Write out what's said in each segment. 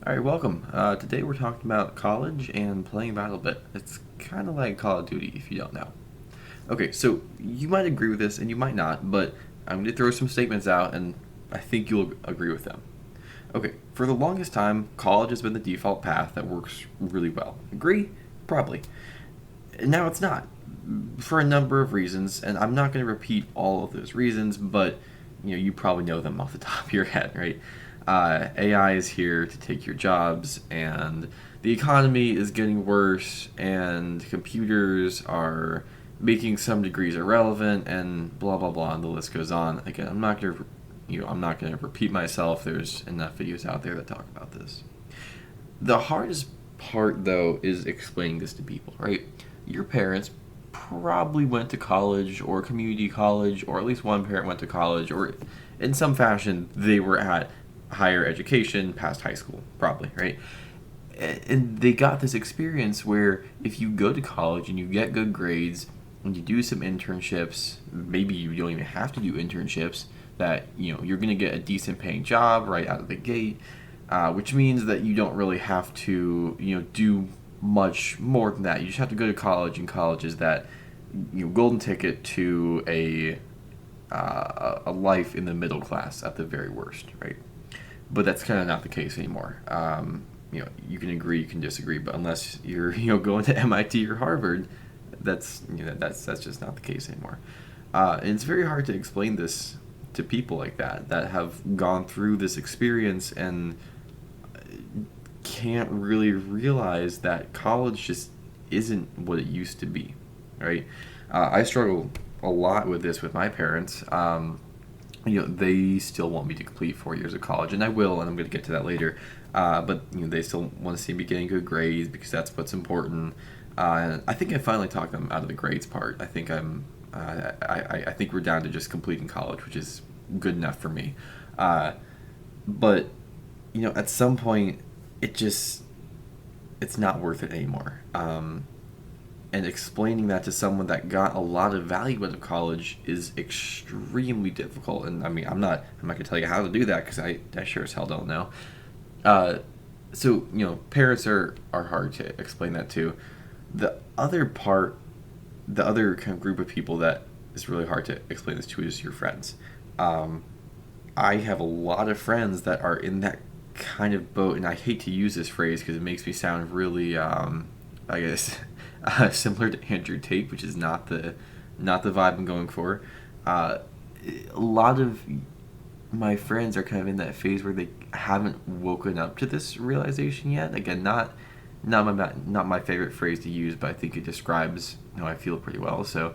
All right, welcome. Today we're talking about college and playing BattleBit. It's kind of like Call of Duty if you don't know. Okay, so you might agree with this and you might not, but I'm going to throw some statements out and I think you'll agree with them. Okay, for the longest time, college has been the default path that works really well. Agree? Probably. Now it's not, for a number of reasons, and I'm not going to repeat all of those reasons, but you probably know them off the top of your head, right? AI is here to take your jobs, and the economy is getting worse, and computers are making some degrees irrelevant, and blah blah blah, and the list goes on. Again, I'm not gonna repeat myself. There's enough videos out there that talk about this. The hardest part, though, is explaining this to people, right? Your parents probably went to college or community college, or at least one parent went to college, or in some fashion, they were at higher education past high school, probably, right? And they got this experience where if you go to college and you get good grades and you do some internships, maybe you don't even have to do internships, that you're going to get a decent paying job right out of the gate, which means that you don't really have to do much more than that. You just have to go to college, and college is that golden ticket to a life in the middle class at the very worst, right? But that's kind of not the case anymore. You can agree, you can disagree, but unless you're going to MIT or Harvard, that's just not the case anymore. And it's very hard to explain this to people like that have gone through this experience and can't really realize that college just isn't what it used to be, right? I struggle a lot with this with my parents. They still want me to complete 4 years of college, and I will, and I'm going to get to that later. But they still want to see me getting good grades because that's what's important. I think I finally talked them out of the grades part. I think I think we're down to just completing college, which is good enough for me. But at some point, it's not worth it anymore. And explaining that to someone that got a lot of value out of college is extremely difficult. And I mean, I'm not gonna tell you how to do that because I sure as hell don't know. So parents are hard to explain that to. The other part, the other kind of group of people that is really hard to explain this to is your friends. I have a lot of friends that are in that kind of boat, and I hate to use this phrase because it makes me sound really, I guess, similar to Andrew Tate, which is not the vibe I'm going for. A lot of my friends are kind of in that phase where they haven't woken up to this realization yet. Again, not my favorite phrase to use, but I think it describes how I feel pretty well. So,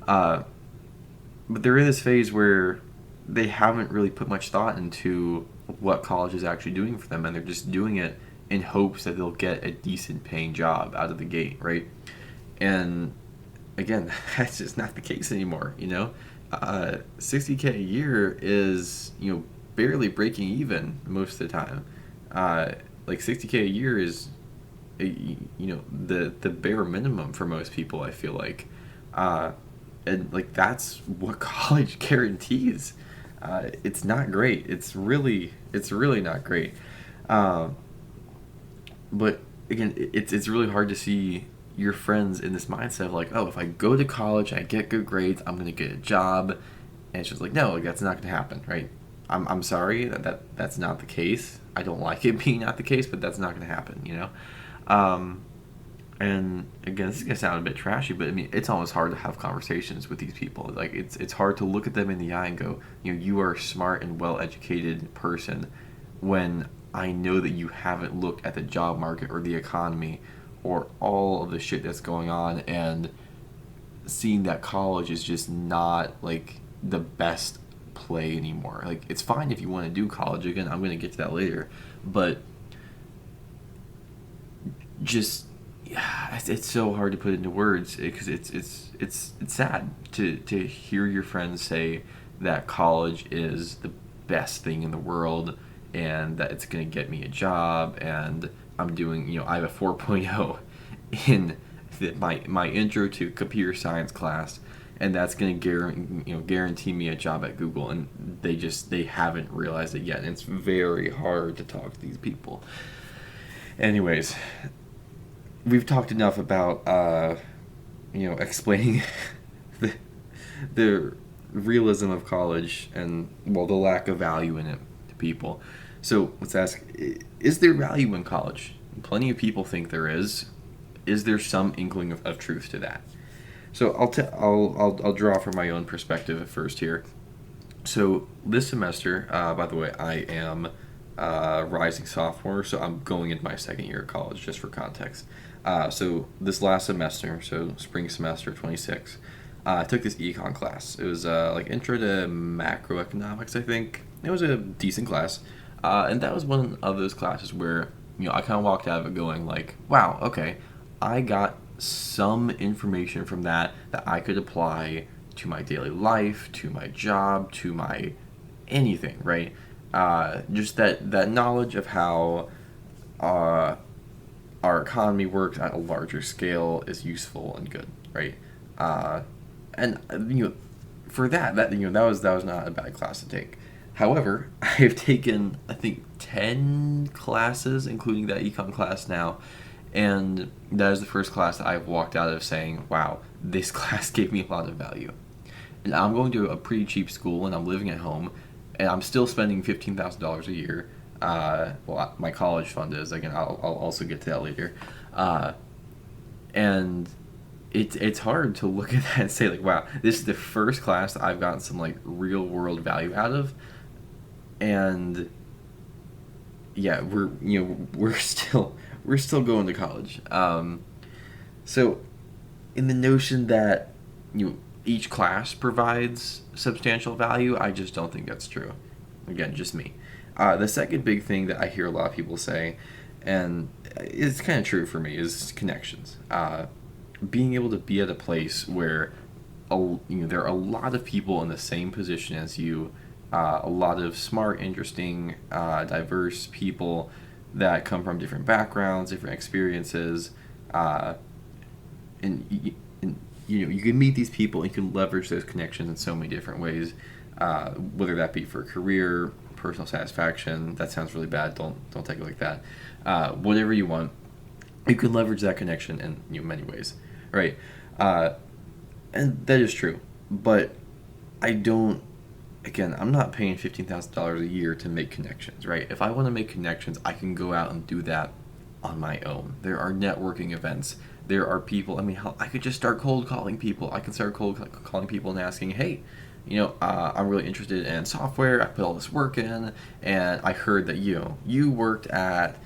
but they're in this phase where they haven't really put much thought into what college is actually doing for them, and they're just doing it in hopes that they'll get a decent paying job out of the gate, right? And again, that's just not the case anymore. 60K a year is barely breaking even most of the time. Like 60K a year is the bare minimum for most people. I feel like, and like that's what college guarantees. It's not great. It's really not great. But again, it's really hard to see your friends in this mindset of like, oh, if I go to college, I get good grades, I'm gonna get a job, and it's just like, no, like that's not gonna happen, right? I'm sorry that's not the case. I don't like it being not the case, but that's not gonna happen. And again, this is gonna sound a bit trashy, but I mean, it's almost hard to have conversations with these people. Like, it's hard to look at them in the eye and go, you are a smart and well educated person, when I know that you haven't looked at the job market or the economy or all of the shit that's going on, and seeing that college is just not like the best play anymore. Like, it's fine if you want to do college. Again, I'm gonna get to that later, but just yeah, it's so hard to put into words because it's sad to hear your friends say that college is the best thing in the world, and that it's going to get me a job, and I have a 4.0 in my intro to computer science class, and that's going to guarantee me a job at Google, and they haven't realized it yet, and it's very hard to talk to these people. Anyways, we've talked enough about explaining the, the realism of college and, well, the lack of value in it to people. So let's ask: is there value in college? Plenty of people think there is. Is there some inkling of truth to that? So I'll draw from my own perspective at first here. So this semester, by the way, I am rising sophomore, so I'm going into my second year of college, just for context. So this last semester, so spring semester 26, I took this econ class. It was like intro to macroeconomics, I think. It was a decent class, and that was one of those classes where I kind of walked out of it going like, wow, okay, I got some information from that I could apply to my daily life, to my job, to my anything, right? Just that knowledge of how uh, our economy works at a larger scale is useful and good, right? Uh, and for that was not a bad class to take. However, I've taken I think 10 classes, including that econ class now, and that is the first class that I've walked out of saying, "Wow, this class gave me a lot of value." And I'm going to a pretty cheap school, and I'm living at home, and I'm still spending $15,000 a year. Well, my college fund is. Again, I'll also get to that later. Uh, and it's hard to look at that and say like, wow, this is the first class that I've gotten some like real world value out of, and yeah, we're still going to college. So in the notion that each class provides substantial value, I just don't think that's true. Again, just me. The second big thing that I hear a lot of people say, and it's kind of true for me, is connections. Being able to be at a place where there are a lot of people in the same position as you, a lot of smart, interesting, diverse people that come from different backgrounds, different experiences, uh, and you can meet these people and you can leverage those connections in so many different ways, whether that be for career, personal satisfaction. That sounds really bad. Don't take it like that. Whatever you want, you can leverage that connection in many ways, right? Uh, and that is true, but I don't. Again, I'm not paying $15,000 a year to make connections, right? If I want to make connections, I can go out and do that on my own. There are networking events. There are people. I mean, hell, I could just start cold calling people. I can start cold calling people and asking, hey, I'm really interested in software. I put all this work in, and I heard that you worked at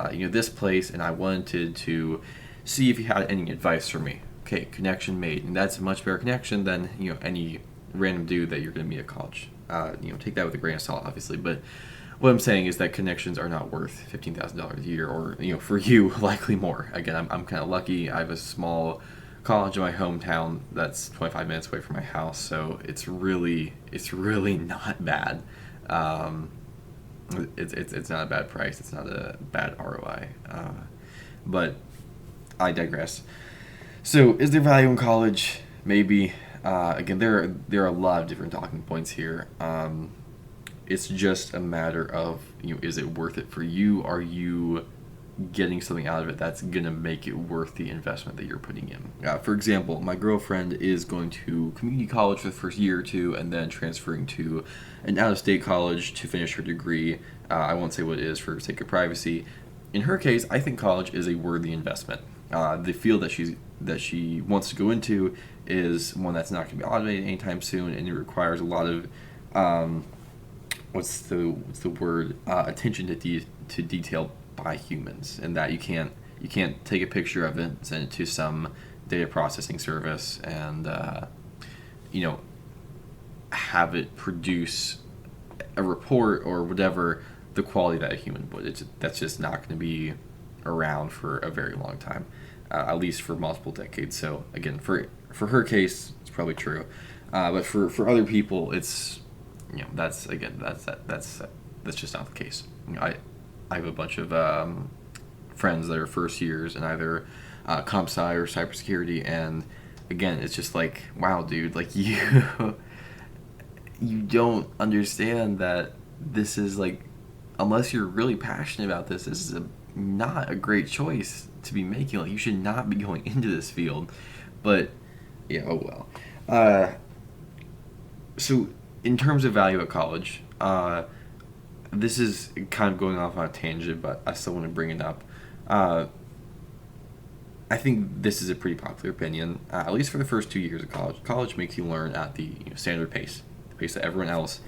this place, and I wanted to see if you had any advice for me. Okay, connection made, and that's a much better connection than any random dude that you're going to meet at college. Take that with a grain of salt, obviously, but what I'm saying is that connections are not worth $15,000 a year, or for you, likely more. Again, I'm kind of lucky. I have a small college in my hometown that's 25 minutes away from my house, so it's really not bad. Um, it's not a bad price. It's not a bad ROI. But I digress. So, is there value in college? Maybe. Again, there are a lot of different talking points here. It's just a matter of is it worth it for you? Are you getting something out of it that's gonna make it worth the investment that you're putting in? For example, my girlfriend is going to community college for the first year or two, and then transferring to an out-of-state college to finish her degree. I won't say what it is for sake of privacy. In her case, I think college is a worthy investment. The field that she wants to go into is one that's not going to be automated anytime soon, and it requires a lot of um, what's the word, attention to detail by humans, and that you can't take a picture of it, send it to some data processing service, and you know have it produce a report or whatever the quality that a human would. That's just not going to be around for a very long time, at least for multiple decades. So again, for her case, it's probably true, but for other people, it's that's just not the case. I have a bunch of friends that are first years in either comp sci or cybersecurity, and again, it's just like, wow, dude, like you don't understand that this is like unless you're really passionate about this, this is not a great choice to be making. Like, you should not be going into this field. But yeah, oh well. Uh, so in terms of value at college, this is kind of going off on a tangent, but I still want to bring it up. Uh, I think this is a pretty popular opinion, at least for the first 2 years of college. College makes you learn at the standard pace, the pace that everyone else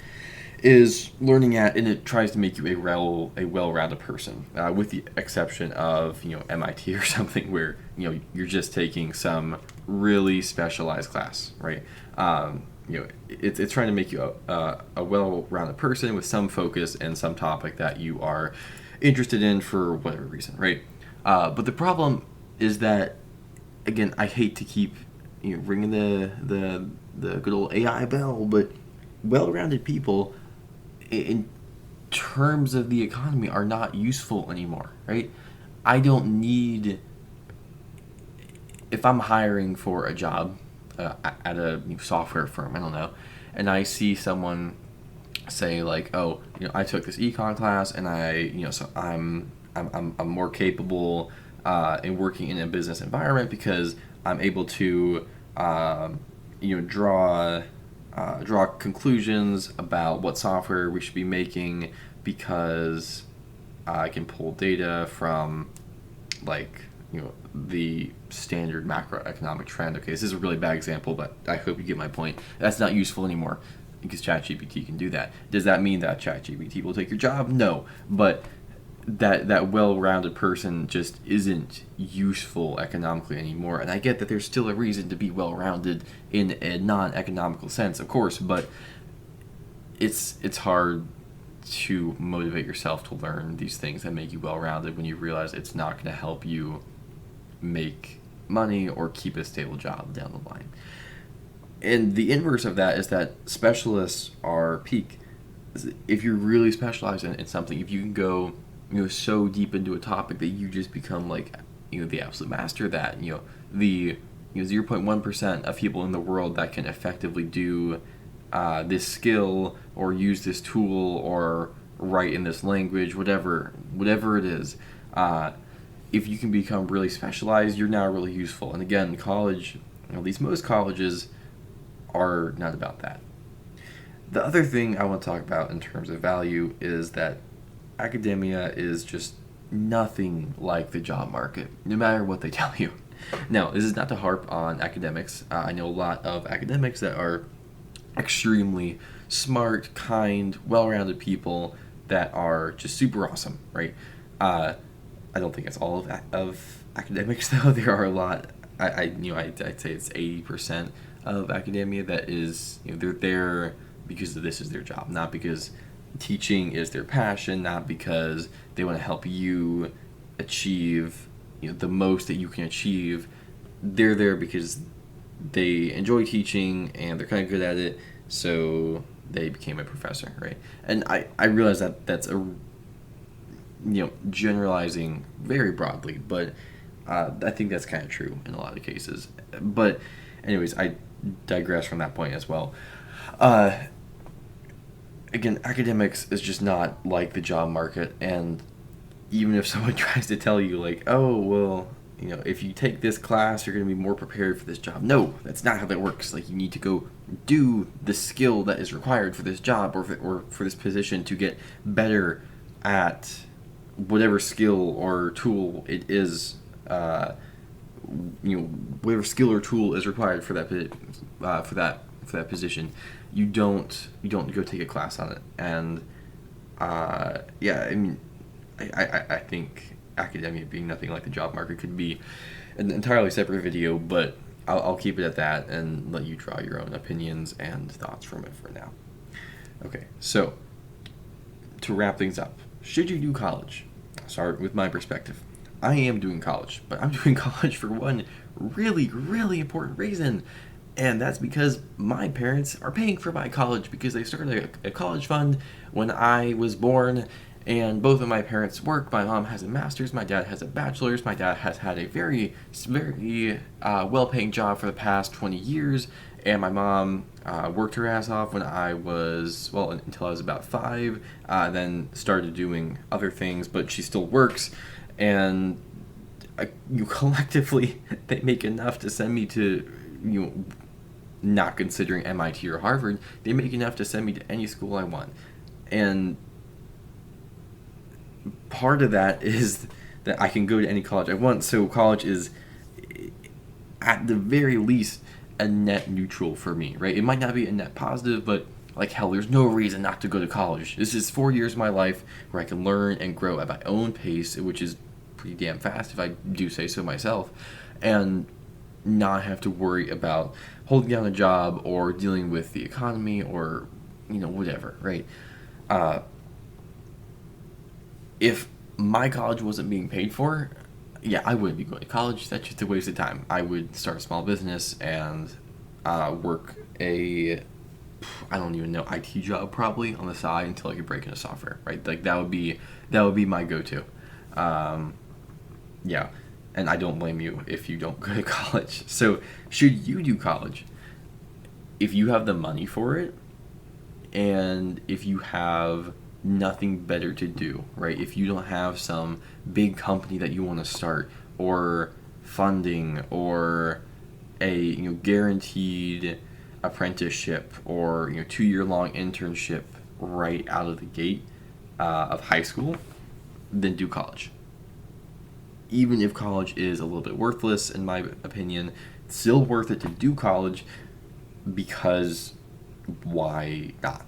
is learning at, and it tries to make you a well-rounded person, with the exception of MIT or something where you're just taking some really specialized class, right? It's trying to make you a well-rounded person with some focus and some topic that you are interested in for whatever reason, right? But the problem is that, again, I hate to keep ringing the good old AI bell, but well-rounded people in terms of the economy are not useful anymore, right? I don't need, if I'm hiring for a job at a software firm, I don't know, and I see someone say like, oh, I took this econ class and so I'm more capable in working in a business environment because I'm able to draw conclusions about what software we should be making because I can pull data from like the standard macroeconomic trend. Okay, this is a really bad example, but I hope you get my point. That's not useful anymore because ChatGPT can do that. Does that mean that ChatGPT will take your job? No, but that well-rounded person just isn't useful economically anymore. And I get that there's still a reason to be well-rounded in a non-economical sense, of course, but it's hard to motivate yourself to learn these things that make you well-rounded when you realize it's not going to help you make money or keep a stable job down the line. And the inverse of that is that specialists are peak. If you're really specialized in something, if you can go so deep into a topic that you just become like the absolute master of that, the 0.1% of people in the world that can effectively do this skill or use this tool or write in this language, whatever it is, if you can become really specialized, you're now really useful. And again, college, at least most colleges, are not about that. The other thing I want to talk about in terms of value is that academia is just nothing like the job market, no matter what they tell you. Now, this is not to harp on academics. I know a lot of academics that are extremely smart, kind, well-rounded people that are just super awesome, right? I don't think it's all of academics, though. There are a lot. I'd say it's 80% of academia that is, they're there because this is their job, not because teaching is their passion, not because they want to help you achieve the most that you can achieve. They're there because they enjoy teaching and they're kind of good at it, so they became a professor, right? And I realize that that's a generalizing very broadly, but I think that's kind of true in a lot of cases. But anyways, I digress from that point as well. Again, academics is just not like the job market, and even if someone tries to tell you like, oh, well, if you take this class, you're going to be more prepared for this job. No, that's not how that works. Like, you need to go do the skill that is required for this job or for this position to get better at whatever skill or tool it is, whatever skill or tool is required for that position. You don't go take a class on it. And yeah, I mean, I think academia being nothing like the job market could be an entirely separate video, but I'll keep it at that and let you draw your own opinions and thoughts from it for now. Okay, so to wrap things up, should you do college? I'll start with my perspective. I am doing college, but I'm doing college for one really, really important reason. And that's because my parents are paying for my college because they started a college fund when I was born. And both of my parents work. My mom has a master's, my dad has a bachelor's. My dad has had a very, very well-paying job for the past 20 years. And my mom worked her ass off when I was, well, until I was about 5, then started doing other things, but she still works. And you collectively, they make enough to send me to, you know, not considering MIT or Harvard, they make enough to send me to any school I want. And part of that is that I can go to any college I want. So college is, at the very least, a net neutral for me, right? It might not be a net positive, but like hell, there's no reason not to go to college. This is 4 years of my life where I can learn and grow at my own pace, which is pretty damn fast if I do say so myself, and not have to worry about holding down a job or dealing with the economy or, whatever, right? Uh, if my college wasn't being paid for, yeah, I wouldn't be going to college. That's just a waste of time. I would start a small business and work I don't even know, IT job probably on the side until I could break into software, right? Like that would be my go-to. Um, yeah, and I don't blame you if you don't go to college. So should you do college? If you have the money for it, and if you have nothing better to do, right? If you don't have some big company that you want to start, or funding, or a guaranteed apprenticeship, or 2 year long internship right out of the gate of high school, then do college. Even if college is a little bit worthless, in my opinion, it's still worth it to do college, because why not?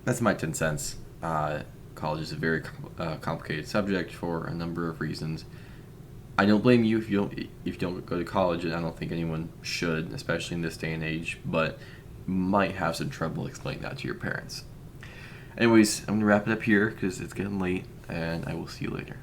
That's my 10 cents. College is a very complicated subject for a number of reasons. I don't blame you if you don't go to college, and I don't think anyone should, especially in this day and age. But you might have some trouble explaining that to your parents. Anyways, I'm gonna wrap it up here because it's getting late, and I will see you later.